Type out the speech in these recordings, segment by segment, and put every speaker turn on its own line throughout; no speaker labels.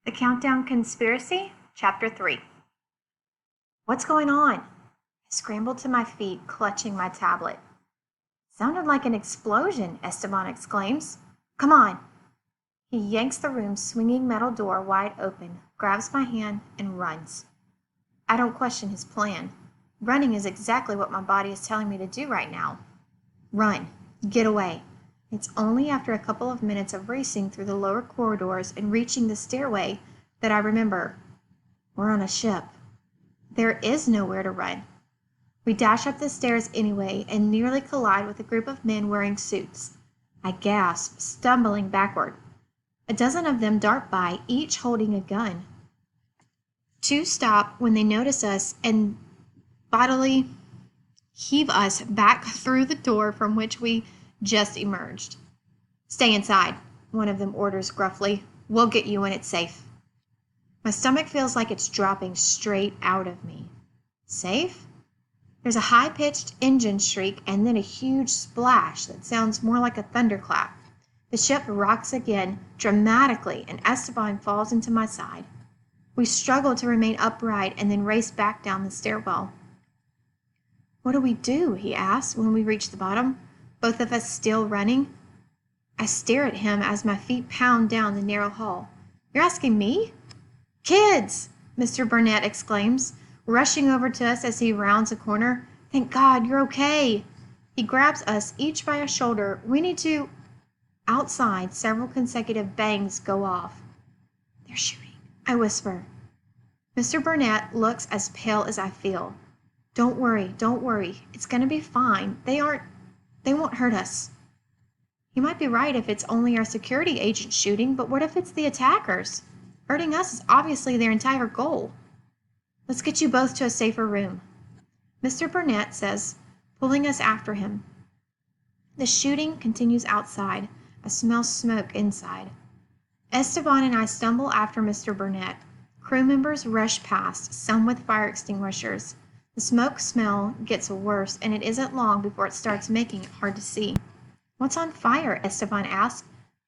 The Countdown Conspiracy, Chapter 3. What's going on? I scrambled to my feet, clutching my tablet. Sounded like an explosion, Esteban exclaims. Come on. He yanks the room's swinging metal door wide open, grabs my hand, and runs. I don't question his plan. Running is exactly what my body is telling me to do right now. Run. Get away. It's only after a couple of minutes of racing through the lower corridors and reaching the stairway that I remember. We're on a ship. There is nowhere to run. We dash up the stairs anyway and nearly collide with a group of men wearing suits. I gasp, stumbling backward. A dozen of them dart by, each holding a gun. Two stop when they notice us and bodily heave us back through the door from which we just emerged. Stay inside, one of them orders gruffly. We'll get you when it's safe. My stomach feels like it's dropping straight out of me. Safe? There's a high-pitched engine shriek and then a huge splash that sounds more like a thunderclap. The ship rocks again, dramatically, and Esteban falls into my side. We struggle to remain upright and then race back down the stairwell. What do? He asks when we reach the bottom, both of us still running. I stare at him as my feet pound down the narrow hall. You're asking me? Kids! Mr. Burnett exclaims, rushing over to us as he rounds a corner. Thank God, you're okay. He grabs us each by a shoulder. We need to... Outside, several consecutive bangs go off. They're shooting, I whisper. Mr. Burnett looks as pale as I feel. Don't worry. It's going to be fine. They won't hurt us. He might be right if it's only our security agent shooting, but what if it's the attackers? Hurting us is obviously their entire goal. Let's get you both to a safer room, Mr. Burnett says, pulling us after him. The shooting continues outside. I smell smoke inside. Esteban and I stumble after Mr. Burnett. Crew members rush past, some with fire extinguishers. The smoke smell gets worse, and it isn't long before it starts making it hard to see. What's on fire? Esteban asks.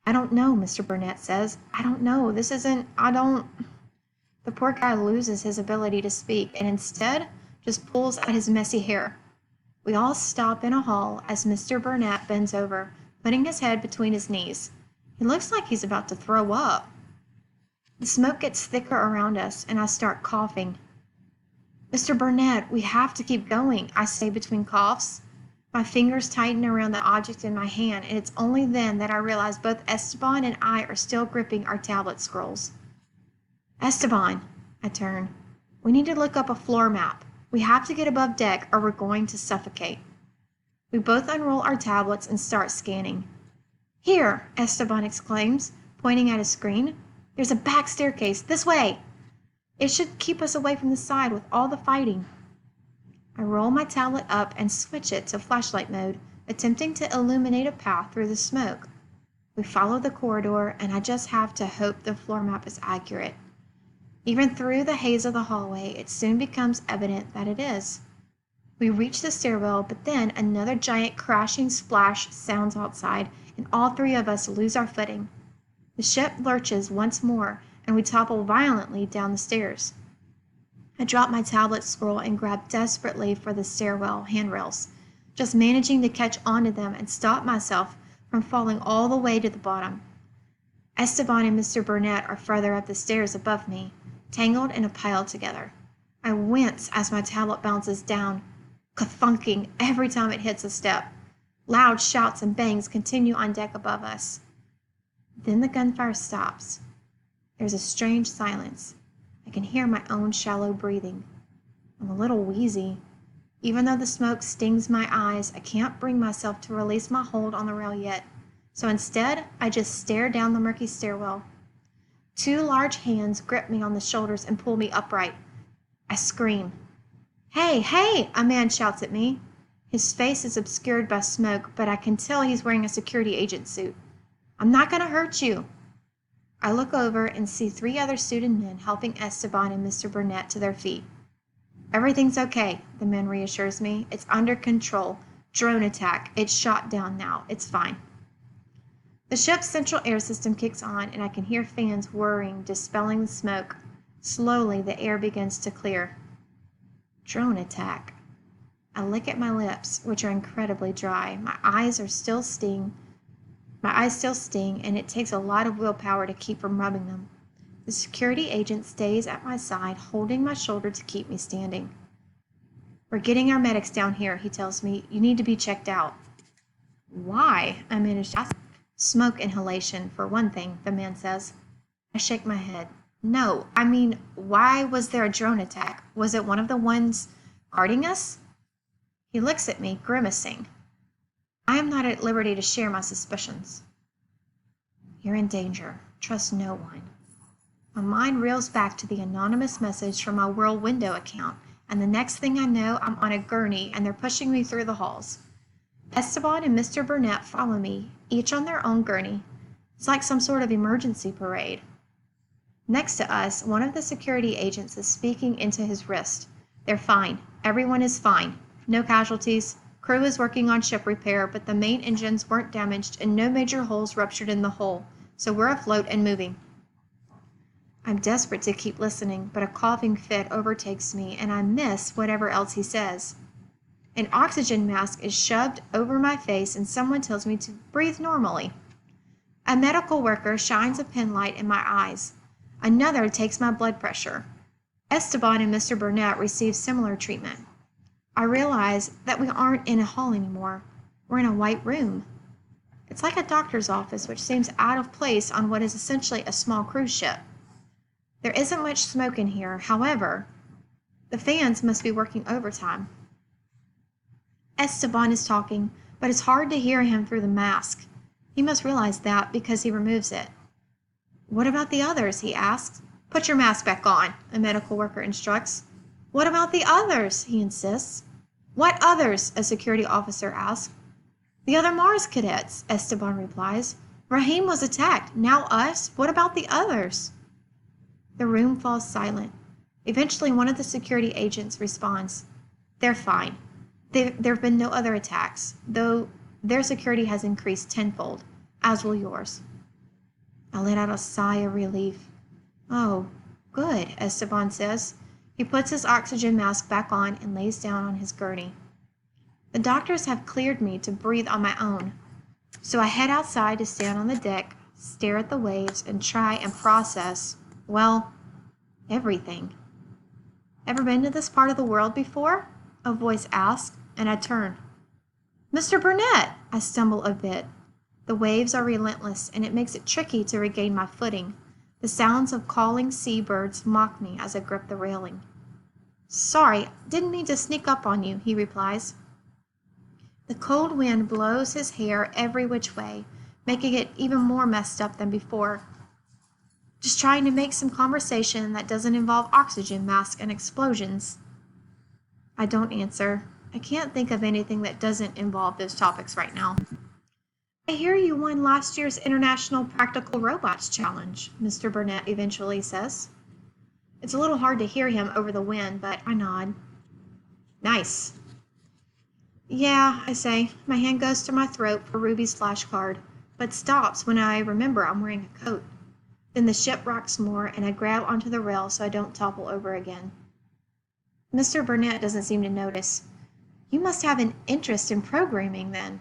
I don't know, Mr. Burnett says. I don't know. The poor guy loses his ability to speak and instead just pulls at his messy hair. We all stop in a hall as Mr. Burnett bends over, putting his head between his knees. He looks like he's about to throw up. The smoke gets thicker around us, and I start coughing. Mr. Burnett, we have to keep going, I say between coughs. My fingers tighten around the object in my hand, and it's only then that I realize both Esteban and I are still gripping our tablet scrolls. Esteban, I turn. We need to look up a floor map. We have to get above deck or we're going to suffocate. We both unroll our tablets and start scanning. Here, Esteban exclaims, pointing at a screen. There's a back staircase. This way. It should keep us away from the side with all the fighting. I roll my tablet up and switch it to flashlight mode, attempting to illuminate a path through the smoke. We follow the corridor, and I just have to hope the floor map is accurate. Even through the haze of the hallway, it soon becomes evident that it is. We reach the stairwell, but then another giant crashing splash sounds outside, and all three of us lose our footing. The ship lurches once more, and we topple violently down the stairs. I drop my tablet scroll and grab desperately for the stairwell handrails, just managing to catch onto them and stop myself from falling all the way to the bottom. Esteban and Mr. Burnett are further up the stairs above me, tangled in a pile together. I wince as my tablet bounces down, ka-thunking every time it hits a step. Loud shouts and bangs continue on deck above us. Then the gunfire stops. There's a strange silence. I can hear my own shallow breathing. I'm a little wheezy. Even though the smoke stings my eyes, I can't bring myself to release my hold on the rail yet. So instead, I just stare down the murky stairwell. Two large hands grip me on the shoulders and pull me upright. I scream. Hey, a man shouts at me. His face is obscured by smoke, but I can tell he's wearing a security agent suit. I'm not going to hurt you. I look over and see three other suited men helping Esteban and Mr. Burnett to their feet. Everything's okay, the man reassures me. It's under control. Drone attack. It's shot down now. It's fine. The ship's central air system kicks on, and I can hear fans whirring, dispelling the smoke. Slowly, the air begins to clear. Drone attack. I lick at my lips, which are incredibly dry. My eyes still sting, and it takes a lot of willpower to keep from rubbing them. The security agent stays at my side, holding my shoulder to keep me standing. We're getting our medics down here, he tells me. You need to be checked out. Why? I manage to ask. Smoke inhalation, for one thing, the man says. I shake my head. No, I mean, why was there a drone attack? Was it one of the ones guarding us? He looks at me, grimacing. I am not at liberty to share my suspicions. You're in danger. Trust no one. My mind reels back to the anonymous message from my World Window account, and the next thing I know, I'm on a gurney and they're pushing me through the halls. Esteban and Mr. Burnett follow me, each on their own gurney. It's like some sort of emergency parade. Next to us, one of the security agents is speaking into his wrist. They're fine. Everyone is fine. No casualties. Crew is working on ship repair, but the main engines weren't damaged and no major holes ruptured in the hull, so we're afloat and moving. I'm desperate to keep listening, but a coughing fit overtakes me and I miss whatever else he says. An oxygen mask is shoved over my face and someone tells me to breathe normally. A medical worker shines a pen light in my eyes. Another takes my blood pressure. Esteban and Mr. Burnett receive similar treatment. I realize that we aren't in a hall anymore. We're in a white room. It's like a doctor's office, which seems out of place on what is essentially a small cruise ship. There isn't much smoke in here, however, the fans must be working overtime. Esteban is talking, but it's hard to hear him through the mask. He must realize that because he removes it. What about the others? He asks. Put your mask back on, a medical worker instructs. What about the others? He insists. What others? A security officer asks. The other Mars cadets, Esteban replies. Rahim was attacked. Now us? What about the others? The room falls silent. Eventually, one of the security agents responds. They're fine. There have been no other attacks, though their security has increased tenfold, as will yours. I let out a sigh of relief. Oh, good, Esteban says. He puts his oxygen mask back on and lays down on his gurney. The doctors have cleared me to breathe on my own, so I head outside to stand on the deck, stare at the waves, and try and process, well, everything. Ever been to this part of the world before? A voice asks, and I turn. Mr. Burnett! I stumble a bit. The waves are relentless, and it makes it tricky to regain my footing. The sounds of calling seabirds mock me as I grip the railing. Sorry, didn't mean to sneak up on you, he replies. The cold wind blows his hair every which way, making it even more messed up than before. Just trying to make some conversation that doesn't involve oxygen masks and explosions. I don't answer. I can't think of anything that doesn't involve those topics right now. I hear you won last year's International Practical Robots Challenge, Mr. Burnett eventually says. It's a little hard to hear him over the wind, but I nod. Nice. Yeah, I say. My hand goes to my throat for Ruby's flashcard, but stops when I remember I'm wearing a coat. Then the ship rocks more, and I grab onto the rail so I don't topple over again. Mr. Burnett doesn't seem to notice. You must have an interest in programming, then.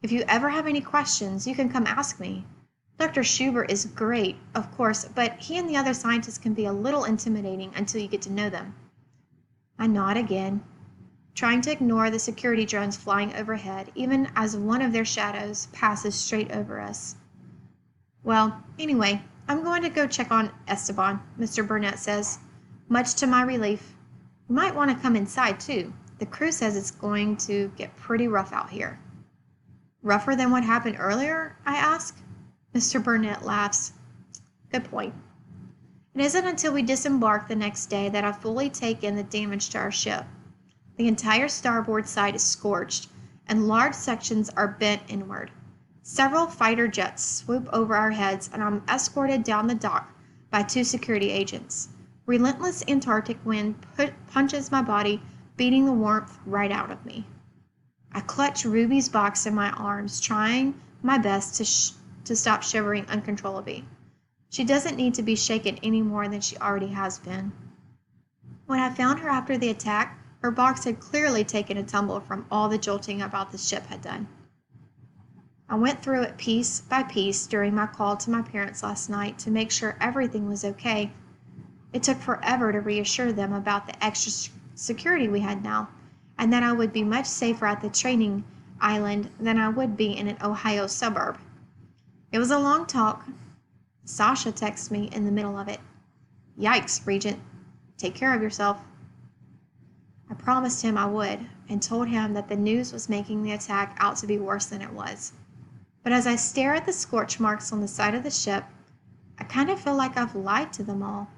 If you ever have any questions, you can come ask me. Dr. Schubert is great, of course, but he and the other scientists can be a little intimidating until you get to know them. I nod again, trying to ignore the security drones flying overhead, even as one of their shadows passes straight over us. Well, anyway, I'm going to go check on Esteban, Mr. Burnett says, much to my relief. You might want to come inside, too. The crew says it's going to get pretty rough out here. Rougher than what happened earlier? I ask. Mr. Burnett laughs. Good point. It isn't until we disembark the next day that I fully take in the damage to our ship. The entire starboard side is scorched, and large sections are bent inward. Several fighter jets swoop over our heads, and I'm escorted down the dock by 2 security agents. Relentless Antarctic wind punches my body, beating the warmth right out of me. I clutch Ruby's box in my arms, trying my best to stop shivering uncontrollably. She doesn't need to be shaken any more than she already has been. When I found her after the attack, her box had clearly taken a tumble from all the jolting about the ship had done. I went through it piece by piece during my call to my parents last night to make sure everything was okay. It took forever to reassure them about the extra security we had now, and that I would be much safer at the training island than I would be in an Ohio suburb. It was a long talk. Sasha texted me in the middle of it. "Yikes, Regent. Take care of yourself." I promised him I would, and told him that the news was making the attack out to be worse than it was. But as I stare at the scorch marks on the side of the ship, I kind of feel like I've lied to them all.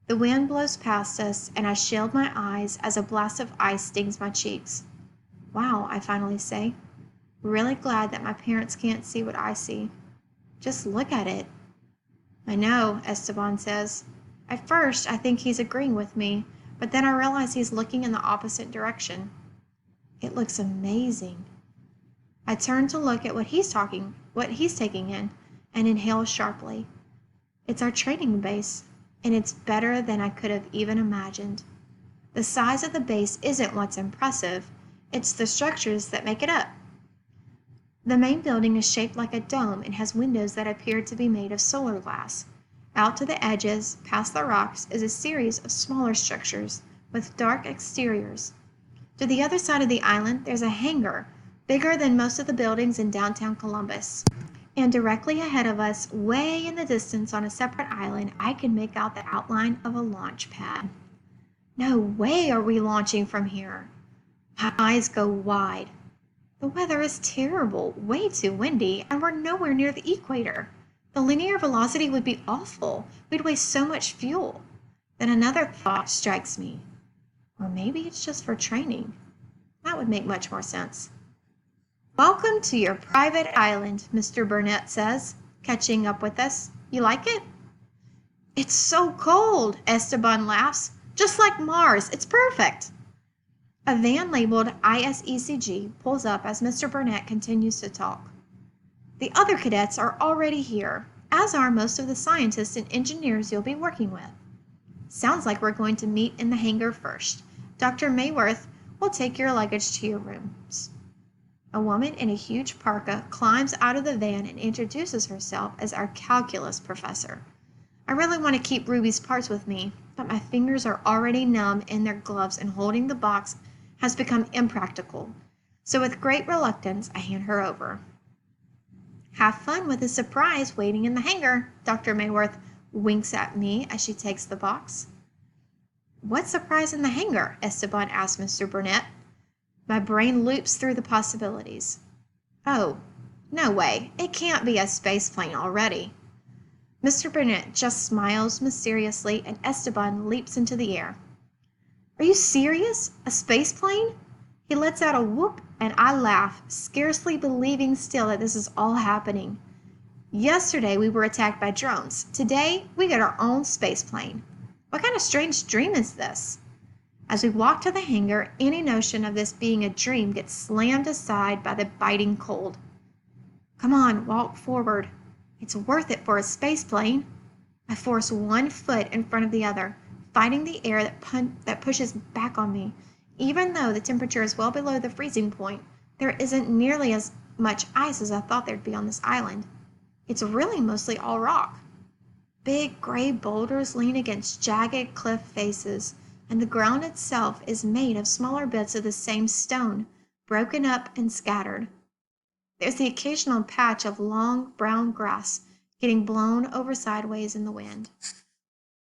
The wind blows past us, and I shield my eyes as a blast of ice stings my cheeks. "Wow," I finally say. "Really glad that my parents can't see what I see. Just look at it." "I know," Esteban says. At first, I think he's agreeing with me, but then I realize he's looking in the opposite direction. "It looks amazing." I turn to look at what he's taking in, and inhale sharply. It's our training base, and it's better than I could have even imagined. The size of the base isn't what's impressive, it's the structures that make it up. The main building is shaped like a dome and has windows that appear to be made of solar glass. Out to the edges, past the rocks, is a series of smaller structures with dark exteriors. To the other side of the island, there's a hangar, bigger than most of the buildings in downtown Columbus. And directly ahead of us, way in the distance on a separate island, I can make out the outline of a launch pad. No way are we launching from here. My eyes go wide. The weather is terrible, way too windy, and we're nowhere near the equator. The linear velocity would be awful. We'd waste so much fuel. Then another thought strikes me. Or maybe it's just for training. That would make much more sense. "Welcome to your private island," Mr. Burnett says, catching up with us. "You like it?" "It's so cold," Esteban laughs. "Just like Mars. It's perfect." A van labeled ISECG pulls up as Mr. Burnett continues to talk. "The other cadets are already here, as are most of the scientists and engineers you'll be working with. Sounds like we're going to meet in the hangar first. Dr. Mayworth will take your luggage to your rooms." A woman in a huge parka climbs out of the van and introduces herself as our calculus professor. I really want to keep Ruby's parts with me, but my fingers are already numb in their gloves and holding the box has become impractical. So with great reluctance, I hand her over. "Have fun with the surprise waiting in the hangar," Dr. Mayworth winks at me as she takes the box. "What surprise in the hangar?" Esteban asks Mr. Burnett. My brain loops through the possibilities. "Oh, no way. It can't be a space plane already." Mr. Burnett just smiles mysteriously and Esteban leaps into the air. "Are you serious? A space plane?" He lets out a whoop and I laugh, scarcely believing still that this is all happening. Yesterday we were attacked by drones. Today we get our own space plane. What kind of strange dream is this? As we walk to the hangar, any notion of this being a dream gets slammed aside by the biting cold. "Come on, walk forward. It's worth it for a space plane." I force one foot in front of the other, fighting the air that pushes back on me. Even though the temperature is well below the freezing point, there isn't nearly as much ice as I thought there'd be on this island. It's really mostly all rock. Big gray boulders lean against jagged cliff faces, and the ground itself is made of smaller bits of the same stone, broken up and scattered. There's the occasional patch of long brown grass getting blown over sideways in the wind.